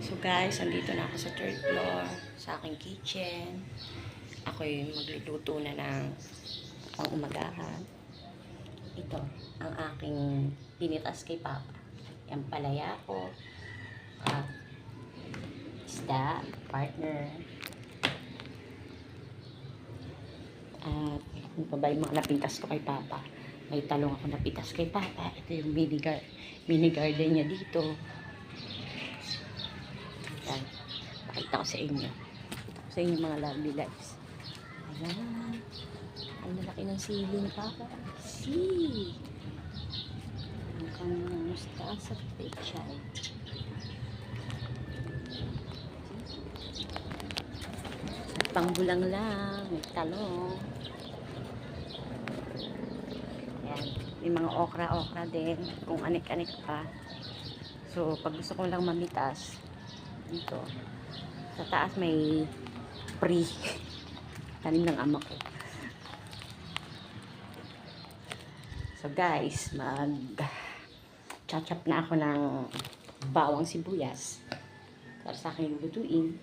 So guys, andito na ako sa third floor, sa aking kitchen. Ako'y magluluto na ng pang-umagahan. Ito, ang aking pinitas kay Papa. Yan palaya ko. Isda, partner. At ano pa ba yung mga napitas ko kay Papa? May talong ako napitas kay Papa. Ito yung mini garden niya dito. Yan. Pakita ko sa inyo. Sa inyo mga lovely lives. Ayan. Ang malaki ng siling Papa. See! Mukhang mustasa pechay. Pangbulang lang. May talong. Ayan. May mga okra-okra din. Kung anik-anik pa. So, pag gusto ko lang mamitas, dito sa taas may pre tanim ng ama ko. So guys, chachap na ako ng bawang sibuyas para sa akin lulutuin.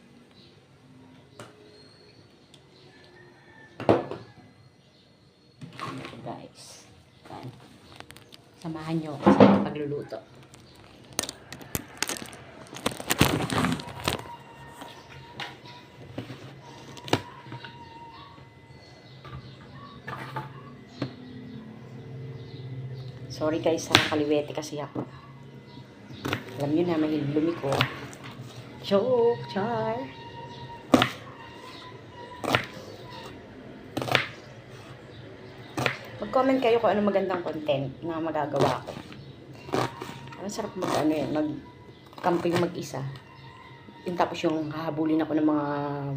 So guys, samahan nyo ako sa pagluluto. Sorry guys, sa kaliwete kasi ako. Alam nyo na, mahilig lumiko. Joke, char. Mag-comment kayo kung ano magandang content na magagawa ko. Ang sarap mag-camping mag-isa. Yung tapos yung hahabulin ako ng mga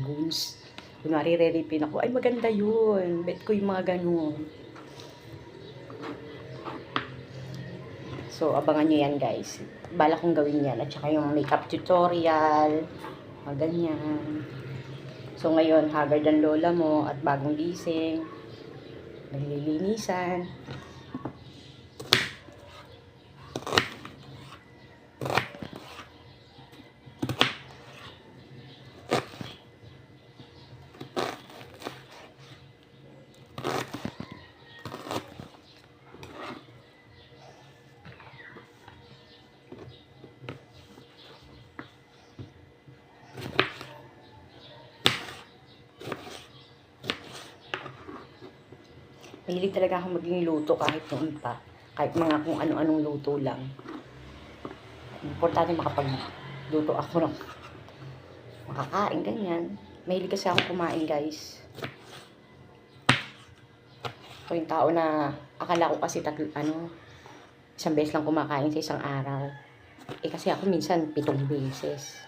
goons. Kunwari, re-repin ako. Ay, maganda yun. Bet ko yung mga ganun. So, abangan nyo yan guys. Bala kong gawin yan. At saka yung makeup tutorial. Mga ganyan. So, ngayon, haggard ang lola mo at bagong gising. Naglilinisan. Mahilig talaga ako maging luto kahit noon pa. Kahit mga kung ano-anong luto lang. Importante makapagluto ako ng makakain, ganyan. Mahilig kasi ako kumain, guys. So, yung tao na akala ko kasi isang beses lang kumakain sa isang araw. Eh, kasi ako minsan 7 beses.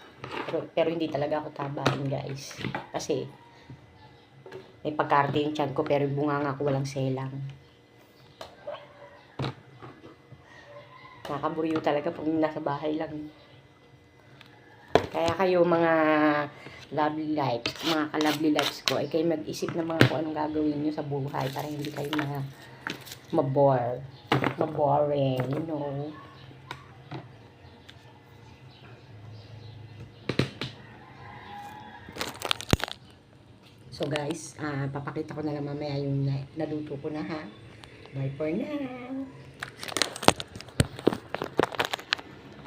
Pero hindi talaga ako tabahin, guys. Kasi may pagkarte yung tiyan ko, pero bunganga ko walang selang. Nakakaburyo talaga pag nasa bahay lang. Kaya kayo mga lovely lives, mga ka-lovely lives ko, ay kayo mag-isip ng mga kung anong gagawin nyo sa buhay para hindi kayo maboring, you know. So guys, papakita ko na lang mamaya yung naluto ko na ha. Bye for now.